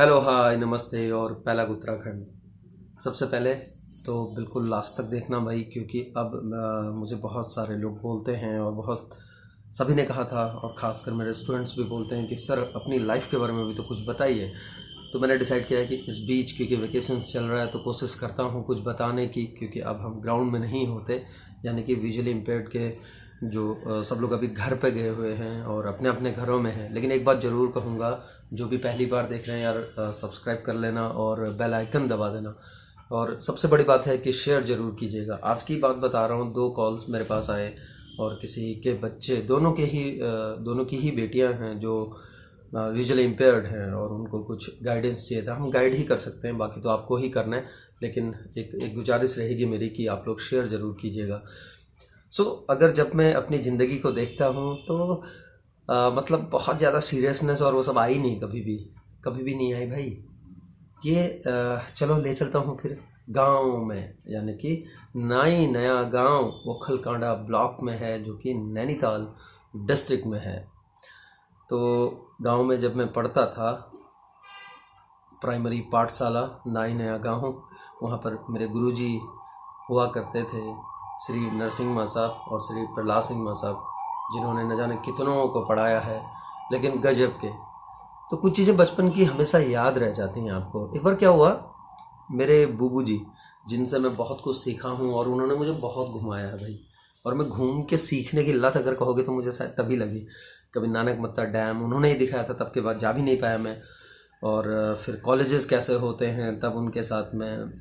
Hello hi नमस्ते और पहला उत्तराखंड। सबसे पहले तो बिल्कुल लास्ट तक देखना भाई, क्योंकि अब मुझे बहुत सारे लोग बोलते हैं और बहुत सभी ने कहा था और ख़ासकर मेरे स्टूडेंट्स भी बोलते हैं कि सर अपनी लाइफ के बारे में भी तो कुछ बताइए। तो मैंने डिसाइड किया कि इस बीच क्योंकि वेकेशंस चल रहा है तो कोशिश करता हूँ कुछ बताने की, क्योंकि अब हम ग्राउंड में नहीं होते, यानी कि विजुअली इम्पेयर्ड के जो सब लोग अभी घर पे गए हुए हैं और अपने अपने घरों में हैं। लेकिन एक बात ज़रूर कहूँगा, जो भी पहली बार देख रहे हैं यार सब्सक्राइब कर लेना और बेल आइकन दबा देना। और सबसे बड़ी बात है कि शेयर ज़रूर कीजिएगा। आज की बात बता रहा हूँ, 2 कॉल्स मेरे पास आए और किसी के बच्चे, दोनों की ही बेटियां हैं जो विजुअली इम्पेयर्ड हैं और उनको कुछ गाइडेंस चाहिए था। हम गाइड ही कर सकते हैं, बाकी तो आपको ही करना है, लेकिन एक गुजारिश रहेगी मेरी कि आप लोग शेयर ज़रूर कीजिएगा। अगर जब मैं अपनी ज़िंदगी को देखता हूँ तो मतलब बहुत ज़्यादा सीरियसनेस और वो सब आई नहीं, कभी भी नहीं आई भाई। ये चलो ले चलता हूँ फिर गांव में, यानी कि नया गांव वो खलकांडा ब्लॉक में है, जो कि नैनीताल डिस्ट्रिक्ट में है। तो गांव में जब मैं पढ़ता था, प्राइमरी पाठशाला नया गांव, वहाँ पर मेरे गुरुजी हुआ करते थे, श्री नरसिंह माँ साहब और श्री प्रहलाद सिंह माँ साहब, जिन्होंने न जाने कितनों को पढ़ाया है, लेकिन गजब के। तो कुछ चीज़ें बचपन की हमेशा याद रह जाती हैं आपको। एक बार क्या हुआ, मेरे बूबू जी, जिनसे मैं बहुत कुछ सीखा हूँ और उन्होंने मुझे बहुत घुमाया है भाई, और मैं घूम के सीखने की लत अगर कहोगे तो मुझे शायद तभी लगी। कभी नानक मत्ता डैम उन्होंने ही दिखाया था, तब के बाद जा भी नहीं पाया मैं। और फिर कॉलेजेस कैसे होते हैं तब उनके साथ में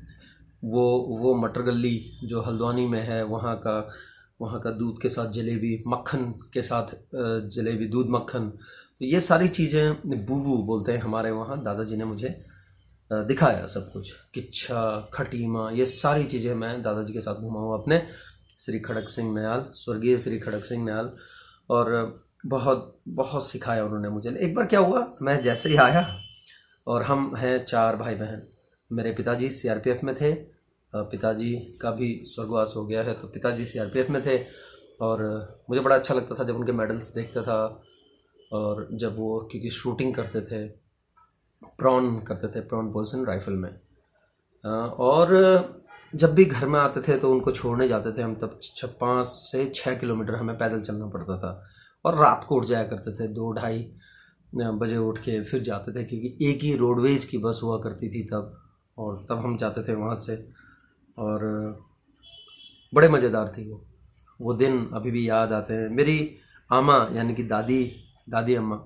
वो मटर गली जो हल्द्वानी में है, वहाँ का दूध के साथ जलेबी, मक्खन के साथ जलेबी, दूध मक्खन, तो ये सारी चीज़ें बूबू बोलते हैं हमारे वहाँ। दादाजी ने मुझे दिखाया सब कुछ, किच्छा, खटीमा, ये सारी चीज़ें मैं दादाजी के साथ घुमा हूँ अपने श्री खड़क सिंह नयाल, स्वर्गीय श्री खड़क सिंह नयाल। और बहुत बहुत सिखाया उन्होंने मुझे। एक बार क्या हुआ, मैं जैसे ही आया, और हम हैं 4 भाई बहन। मेरे पिताजी सीआरपीएफ में थे, पिताजी का भी स्वर्गवास हो गया है, तो पिताजी सीआरपीएफ में थे। और मुझे बड़ा अच्छा लगता था जब उनके मेडल्स देखता था, और जब वो क्योंकि शूटिंग करते थे, प्रॉन पोजीशन राइफल में। और जब भी घर में आते थे तो उनको छोड़ने जाते थे हम, तब 5 से 6 किलोमीटर हमें पैदल चलना पड़ता था, और रात को उठ जाया करते थे, 2-2:30 बजे उठ के फिर जाते थे, क्योंकि एक ही रोडवेज की बस हुआ करती थी तब, और तब हम जाते थे वहाँ से। और बड़े मज़ेदार थी वो दिन, अभी भी याद आते हैं। मेरी आमा यानी कि दादी अम्मा,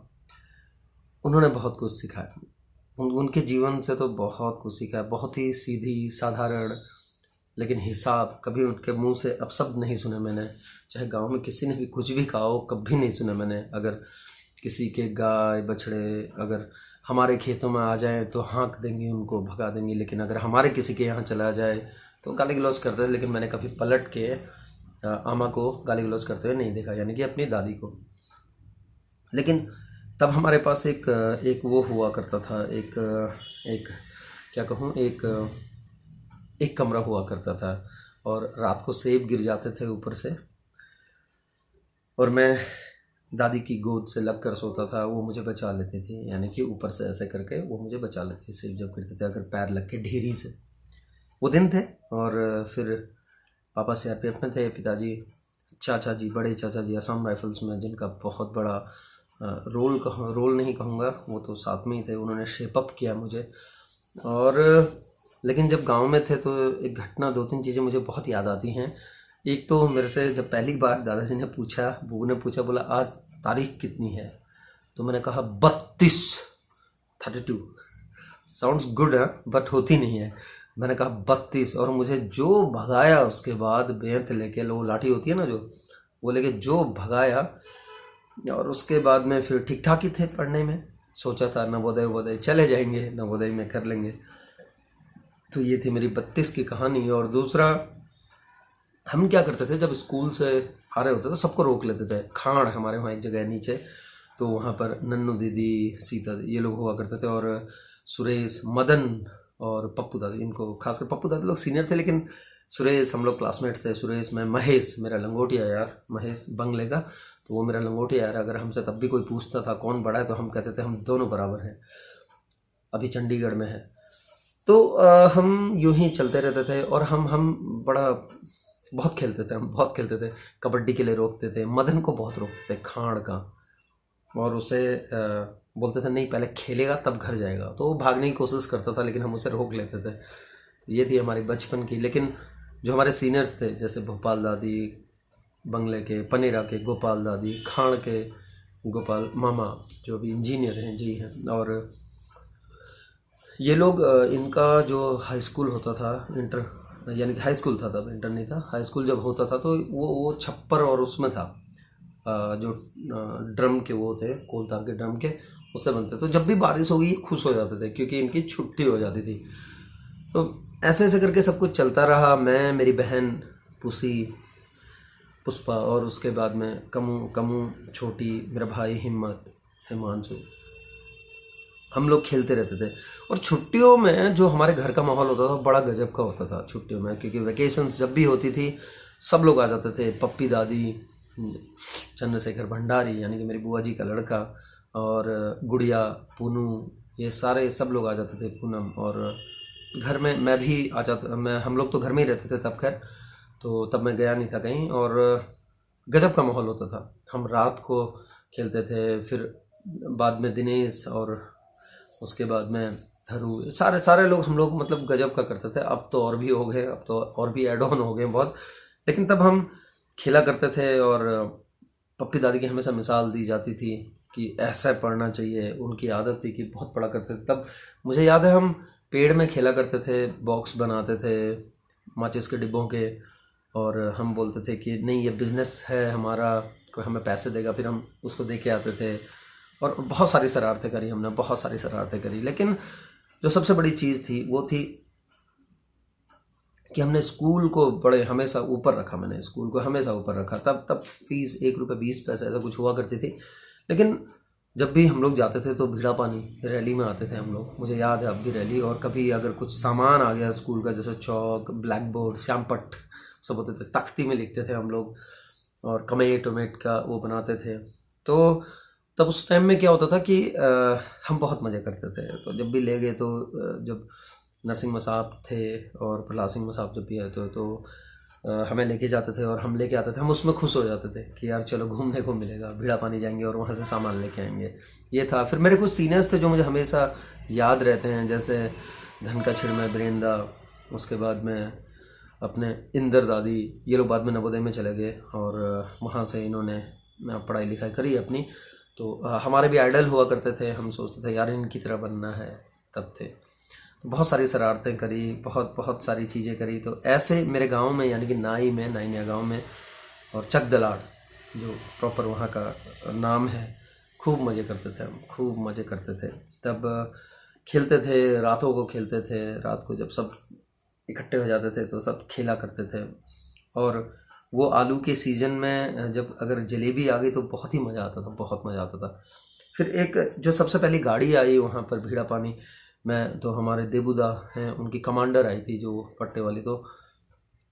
उन्होंने बहुत कुछ सिखाया। उनके जीवन से तो बहुत कुछ सीखा है। बहुत ही सीधी साधारण, लेकिन हिसाब कभी उनके मुंह से अपशब्द नहीं सुने मैंने। चाहे गांव में किसी ने भी कुछ भी कहा हो, कभी नहीं सुना मैंने। अगर किसी के गाय बछड़े अगर हमारे खेतों में आ जाए तो हाँक देंगे, उनको भगा देंगे, लेकिन अगर हमारे किसी के यहाँ चला जाए तो गाली गलौज करते थे। लेकिन मैंने कभी पलट के आमा को गाली गलौज करते हुए नहीं देखा, यानी कि अपनी दादी को। लेकिन तब हमारे पास एक वो हुआ करता था, एक क्या कहूँ, एक कमरा हुआ करता था, और रात को सेब गिर जाते थे ऊपर से, और मैं दादी की गोद से लग कर सोता था, वो मुझे बचा लेती थी, यानी कि ऊपर से ऐसे करके वो मुझे बचा लेती थी सेब जब गिरते थे, अगर पैर लग के ढेरी से। वो दिन थे। और फिर पापा सीआरपीएफ में थे, पिताजी बड़े चाचा जी असम राइफल्स में, जिनका बहुत बड़ा रोल नहीं कहूँगा, वो तो साथ में ही थे, उन्होंने शेप अप किया मुझे। और लेकिन जब गांव में थे तो एक घटना, 2-3 चीज़ें मुझे बहुत याद आती हैं। एक तो मेरे से जब पहली बार दादाजी ने पूछा, बूबू ने पूछा, बोला आज तारीख कितनी है, तो मैंने कहा 32 साउंड्स गुड है बट होती नहीं है। मैंने कहा 32, और मुझे जो भगाया उसके बाद, बेंत लेके, वो लाठी होती है ना जो, वो लेके जो भगाया। और उसके बाद में फिर ठीक ठाक ही थे पढ़ने में, सोचा था नवोदय चले जाएंगे, नवोदय में कर लेंगे। तो ये थी मेरी 32 की कहानी। और दूसरा, हम क्या करते थे, जब स्कूल से आ रहे होते तो सबको रोक लेते थे। खाड़ हमारे वहाँ एक जगह है नीचे, तो वहाँ पर नन्नू दीदी, सीता ये लोग हुआ करते थे, और सुरेश, मदन और पप्पू दादी, इनको खासकर पप्पू दादी लोग सीनियर थे, लेकिन सुरेश हम लोग क्लासमेट्स थे। सुरेश में महेश, मेरा लंगोटिया यार, महेश बंगले का, तो वो मेरा लंगोटिया यार। अगर हमसे तब भी कोई पूछता था कौन बड़ा है, तो हम कहते थे हम दोनों बराबर हैं। अभी चंडीगढ़ में है। तो हम यूं ही चलते रहते थे और हम बड़ा बहुत खेलते थे, हम बहुत खेलते थे। कबड्डी के लिए रोकते थे, मदन को बहुत रोकते थे खाड़ का, और उसे बोलते थे नहीं पहले खेलेगा तब घर जाएगा, तो वो भागने की कोशिश करता था लेकिन हम उसे रोक लेते थे। ये थी हमारी बचपन की। लेकिन जो हमारे सीनियर्स थे जैसे भोपाल दादी, बंगले के पनेरा के गोपाल दादी, खाड़ के गोपाल मामा जो अभी इंजीनियर हैं जी हैं, और ये लोग इनका जो हाई स्कूल होता था, इंटर यानी कि हाई स्कूल था तब, इंटर नहीं था, हाई स्कूल जब होता था तो वो छप्पर और उसमें था जो ड्रम के वो थे, कोल तार के ड्रम के, उससे बनते। तो जब भी बारिश होगी ये खुश हो जाते थे क्योंकि इनकी छुट्टी हो जाती थी। तो ऐसे ऐसे करके सब कुछ चलता रहा। मैं, मेरी बहन पुसी, पुष्पा, और उसके बाद में कमू छोटी, मेरा भाई हिम्मत, हिमांशु, हम लोग खेलते रहते थे। और छुट्टियों में जो हमारे घर का माहौल होता था बड़ा गजब का होता था छुट्टियों में, क्योंकि वैकेशंस जब भी होती थी सब लोग आ जाते थे। पप्पी दादी, चंद्रशेखर भंडारी यानी कि मेरी बुआ जी का लड़का, और गुड़िया, पूनू, ये सारे सब लोग आ जाते थे, पूनम। और घर में मैं भी आ जाता, हम लोग तो घर में ही रहते थे तब, खैर तो तब मैं गया नहीं था कहीं। और गजब का माहौल होता था। हम रात को खेलते थे, फिर बाद में दिनेश, और उसके बाद में धरू, सारे लोग, हम लोग मतलब गजब का करते थे। अब तो और भी हो गए, अब तो और भी एड ऑन हो गए बहुत, लेकिन तब हम खेला करते थे। और पप्पी दादी की हमेशा मिसाल दी जाती थी कि ऐसा पढ़ना चाहिए, उनकी आदत थी कि बहुत पढ़ा करते थे। तब मुझे याद है हम पेड़ में खेला करते थे, बॉक्स बनाते थे माचिस के डिब्बों के, और हम बोलते थे कि नहीं ये बिजनेस है हमारा, कोई हमें पैसे देगा, फिर हम उसको दे के आते थे। और बहुत सारी शरारतें करी हमने, बहुत सारी शरारतें करी। लेकिन जो सबसे बड़ी चीज़ थी वो थी कि हमने स्कूल को बड़े हमेशा ऊपर रखा। मैंने स्कूल को हमेशा ऊपर रखा। तब फीस 1 रुपये 20 पैसे ऐसा कुछ हुआ करती थी। लेकिन जब भी हम लोग जाते थे तो भीड़ा पानी रैली में आते थे हम लोग, मुझे याद है अब भी रैली। और कभी अगर कुछ सामान आ गया स्कूल का, जैसे चौक, ब्लैक बोर्ड, श्यामपट्ट सब होते थे, तख्ती में लिखते थे हम लोग, और कमेट उमेट का वो बनाते थे। तो तब उस टाइम में क्या होता था कि हम बहुत मज़े करते थे। तो जब भी ले गए तो जब नरसिंह मसाब थे और प्रहलाद सिंह मसाब जब भी आए तो हमें लेके जाते थे और हम लेके आते थे। हम उसमें खुश हो जाते थे कि यार चलो घूमने को मिलेगा, भीड़ा पानी जाएंगे और वहाँ से सामान लेके आएंगे, ये था। फिर मेरे कुछ सीनियर्स थे जो मुझे हमेशा याद रहते हैं, जैसे धन का छिड़ में बरेंदा, उसके बाद में अपने इंदर दादी, ये लोग बाद में नवोदय में चले गए और वहाँ से इन्होंने पढ़ाई लिखाई करी अपनी। तो हमारे भी आइडल हुआ करते थे, हम सोचते थे यार इनकी तरह बनना है, तब थे। तो बहुत सारी शरारतें करी, बहुत सारी चीज़ें करी। तो ऐसे मेरे गांव में यानी कि नाई में, नाइनिया गांव में, और चकदलाड़ जो प्रॉपर वहाँ का नाम है, खूब मज़े करते थे हम, खूब मज़े करते थे। तब खेलते थे, रातों को खेलते थे। रात को जब सब इकट्ठे हो जाते थे तो सब खेला करते थे। और वो आलू के सीज़न में जब अगर जलेबी आ गई तो बहुत ही मज़ा आता था, बहुत मज़ा आता था। फिर एक जो सबसे पहली गाड़ी आई वहाँ पर भीड़ा पानी में, तो हमारे देबूदा हैं, उनकी कमांडर आई थी जो पट्टे वाली, तो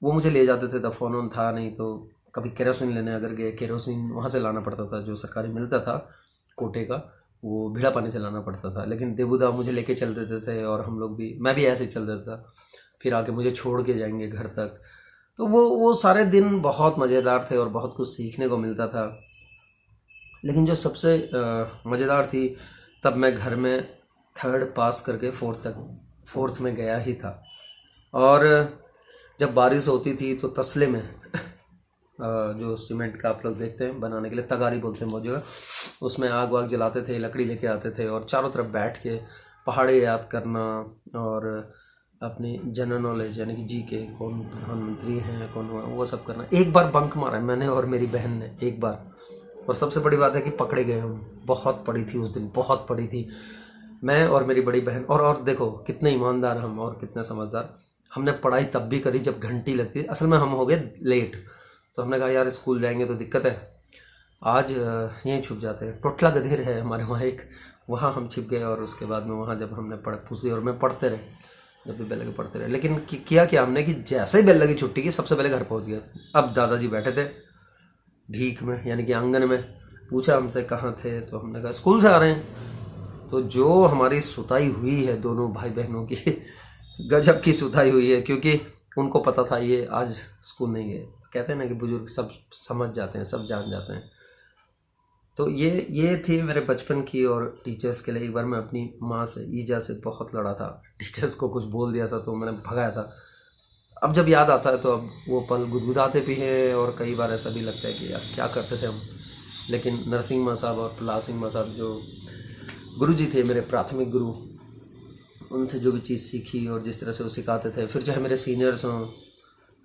वो मुझे ले जाते थे। तब फ़ोन ऑन था नहीं, तो कभी केरोसिन लेने अगर गए, केरोसिन वहाँ से लाना पड़ता था, जो सरकारी मिलता था कोटे का, वो भीड़ा पानी से लाना पड़ता था। लेकिन देबूदा मुझे लेके चल देते थे और हम लोग भी, मैं भी ऐसे ही चल देता था, फिर आके मुझे छोड़ के जाएंगे घर तक। तो वो सारे दिन बहुत मज़ेदार थे और बहुत कुछ सीखने को मिलता था। लेकिन जो सबसे मज़ेदार थी, तब मैं घर में 3rd पास करके 4th में गया ही था। और जब बारिश होती थी तो तसले में जो सीमेंट का आप लोग देखते हैं बनाने के लिए, तगारी बोलते हैं वो जगह, उसमें आग वाग जलाते थे, लकड़ी लेके आते थे और चारों तरफ बैठ के पहाड़े याद करना और अपनी जनरल नॉलेज यानी कि जीके, कौन प्रधानमंत्री हैं, कौन वो सब करना। एक बार बंक मारा है मैंने और मेरी बहन ने, एक बार। और सबसे बड़ी बात है कि पकड़े गए हम। बहुत पड़ी थी उस दिन, बहुत पड़ी थी। मैं और मेरी बड़ी बहन, और देखो कितने ईमानदार हम और कितने समझदार। हमने पढ़ाई तब भी करी जब घंटी लगती है। असल में हम हो गए लेट, तो हमने कहा यार स्कूल जाएंगे तो दिक्कत है, आज यहीं छुप जाते हैं। टोटला गधेर है हमारे वहाँ एक, वहाँ हम छिप गए। और उसके बाद में वहाँ जब हमने पूछी और मैं पढ़ते रहे, जब भी बेल लगे पढ़ते रहे। लेकिन किया क्या हमने कि जैसे ही बेल लगी छुट्टी की, सबसे पहले घर पहुँच गए। अब दादाजी बैठे थे ढीक में यानी कि आंगन में। पूछा हमसे कहाँ थे, तो हमने कहा स्कूल से आ रहे हैं। तो जो हमारी सुताई हुई है दोनों भाई बहनों की, गजब की सुताई हुई है, क्योंकि उनको पता था ये आज स्कूल नहीं गए। कहते हैं ना कि बुजुर्ग सब समझ जाते हैं, सब जान जाते हैं। तो ये थी मेरे बचपन की। और टीचर्स के लिए एक बार मैं अपनी माँ से, ईजा से बहुत लड़ा था। टीचर्स को कुछ बोल दिया था तो मैंने भगाया था। अब जब याद आता है तो अब वो पल गुदगुदाते भी हैं, और कई बार ऐसा भी लगता है कि यार क्या करते थे हम। लेकिन नरसिंह माँ साहब और प्रहलाद सिंह माँ साहब जो गुरुजी थे, मेरे प्राथमिक गुरु, उनसे जो भी चीज़ सीखी और जिस तरह से वो सिखाते थे, फिर चाहे मेरे सीनियर्स हों,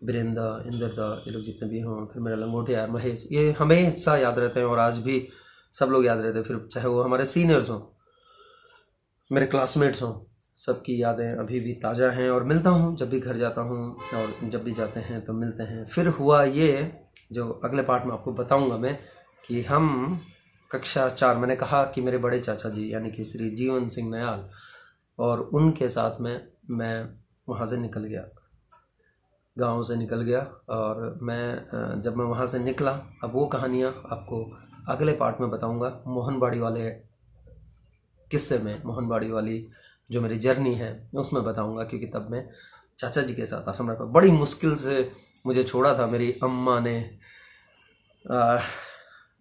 वीरेंदा, इंद्रदा, ये लोग जितने भी हों, फिर मेरा लंगोटिया महेश, ये हमेशा याद रहते हैं और आज भी सब लोग याद रहते हैं। फिर चाहे वो हमारे सीनियर्स हों, मेरे क्लासमेट्स हों, सबकी यादें अभी भी ताज़ा हैं। और मिलता हूँ जब भी घर जाता हूँ, और जब भी जाते हैं तो मिलते हैं। फिर हुआ ये, जो अगले पार्ट में आपको बताऊँगा मैं, कि हम कक्षा 4, मैंने कहा कि मेरे बड़े चाचा जी यानी कि श्री जीवन सिंह नयाल, और उनके साथ में मैं वहाँ से निकल गया, गांव से निकल गया। और मैं जब मैं वहाँ से निकला, अब वो कहानियाँ आपको अगले पार्ट में बताऊँगा, मोहनबाड़ी वाले किस्से में, मोहनबाड़ी वाली जो मेरी जर्नी है उसमें बताऊँगा। क्योंकि तब मैं चाचा जी के साथ असम रहा, बड़ी मुश्किल से मुझे छोड़ा था। मेरी अम्मा ने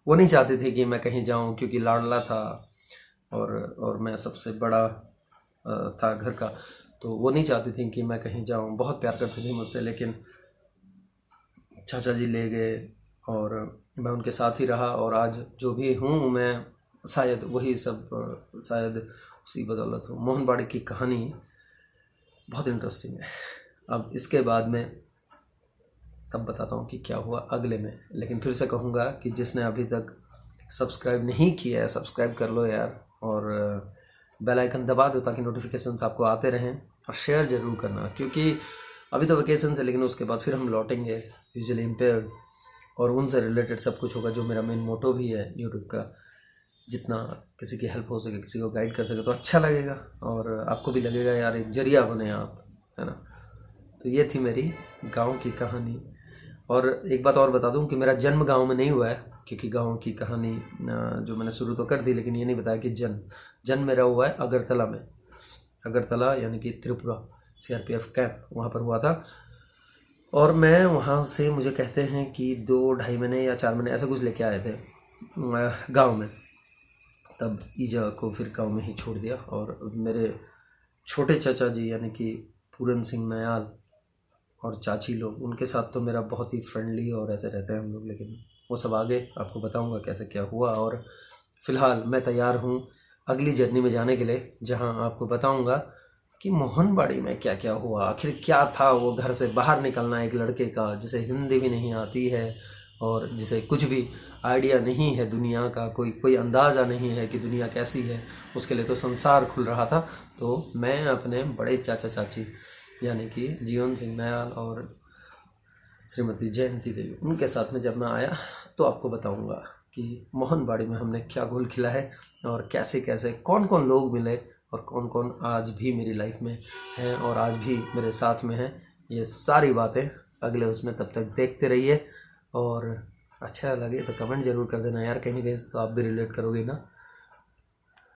वो नहीं चाहती थी कि मैं कहीं जाऊं, क्योंकि लाडला था और मैं सबसे बड़ा था घर का, तो वो नहीं चाहती थी कि मैं कहीं जाऊं। बहुत प्यार करती थी मुझसे, लेकिन चाचा जी ले गए और मैं उनके साथ ही रहा। और आज जो भी हूँ मैं, शायद वही सब, शायद उसी बदौलत हूँ। मोहनबाड़ी की कहानी बहुत इंटरेस्टिंग है। अब इसके बाद में तब बताता हूँ कि क्या हुआ अगले में। लेकिन फिर से कहूँगा कि जिसने अभी तक सब्सक्राइब नहीं किया है, सब्सक्राइब कर लो यार, और बेल आइकन दबा दो ताकि नोटिफिकेशंस आपको आते रहें। और शेयर ज़रूर करना, क्योंकि अभी तो वेकेशन है, लेकिन उसके बाद फिर हम लौटेंगे यूजुअली इम्पेयर्ड, और उनसे रिलेटेड सब कुछ होगा, जो मेरा मेन मोटो भी है यूट्यूब का। जितना किसी की हेल्प हो सके, किसी को गाइड कर सके तो अच्छा लगेगा, और आपको भी लगेगा यार एक जरिया बने आप, है ना। तो ये थी मेरी गाँव की कहानी। और एक बात और बता दूं कि मेरा जन्म गांव में नहीं हुआ है, क्योंकि गांव की कहानी जो मैंने शुरू तो कर दी, लेकिन ये नहीं बताया कि जन्म मेरा हुआ है अगरतला में। अगरतला यानी कि त्रिपुरा CRPF कैंप, वहाँ पर हुआ था। और मैं वहाँ से, मुझे कहते हैं कि 2-2.5 महीने या 4 महीने ऐसा कुछ लेके आए थे गाँव में। तब ईजा को फिर गाँव में ही छोड़ दिया। और मेरे छोटे चाचा जी यानी कि पूरन सिंह नयाल और चाची लोग, उनके साथ तो मेरा बहुत ही फ्रेंडली और ऐसे रहते हैं हम लोग। लेकिन वो सब आगे आपको बताऊंगा कैसे क्या हुआ। और फ़िलहाल मैं तैयार हूँ अगली जर्नी में जाने के लिए, जहाँ आपको बताऊंगा कि मोहनबाड़ी में क्या क्या हुआ, आखिर क्या था वो घर से बाहर निकलना एक लड़के का, जिसे हिंदी भी नहीं आती है और जिसे कुछ भी आइडिया नहीं है दुनिया का, कोई अंदाज़ा नहीं है कि दुनिया कैसी है। उसके लिए तो संसार खुल रहा था। तो मैं अपने बड़े चाचा चाची यानी कि जीवन सिंह नयाल और श्रीमती जयंती देवी, उनके साथ में जब मैं आया तो आपको बताऊंगा कि मोहनबाड़ी में हमने क्या घोल खिला है, और कैसे कैसे कौन कौन लोग मिले, और कौन कौन आज भी मेरी लाइफ में हैं और आज भी मेरे साथ में हैं। ये सारी बातें अगले उसमें, तब तक देखते रहिए। और अच्छा लगे तो कमेंट ज़रूर कर देना यार, कहीं कहीं तो आप भी रिलेट करोगे ना।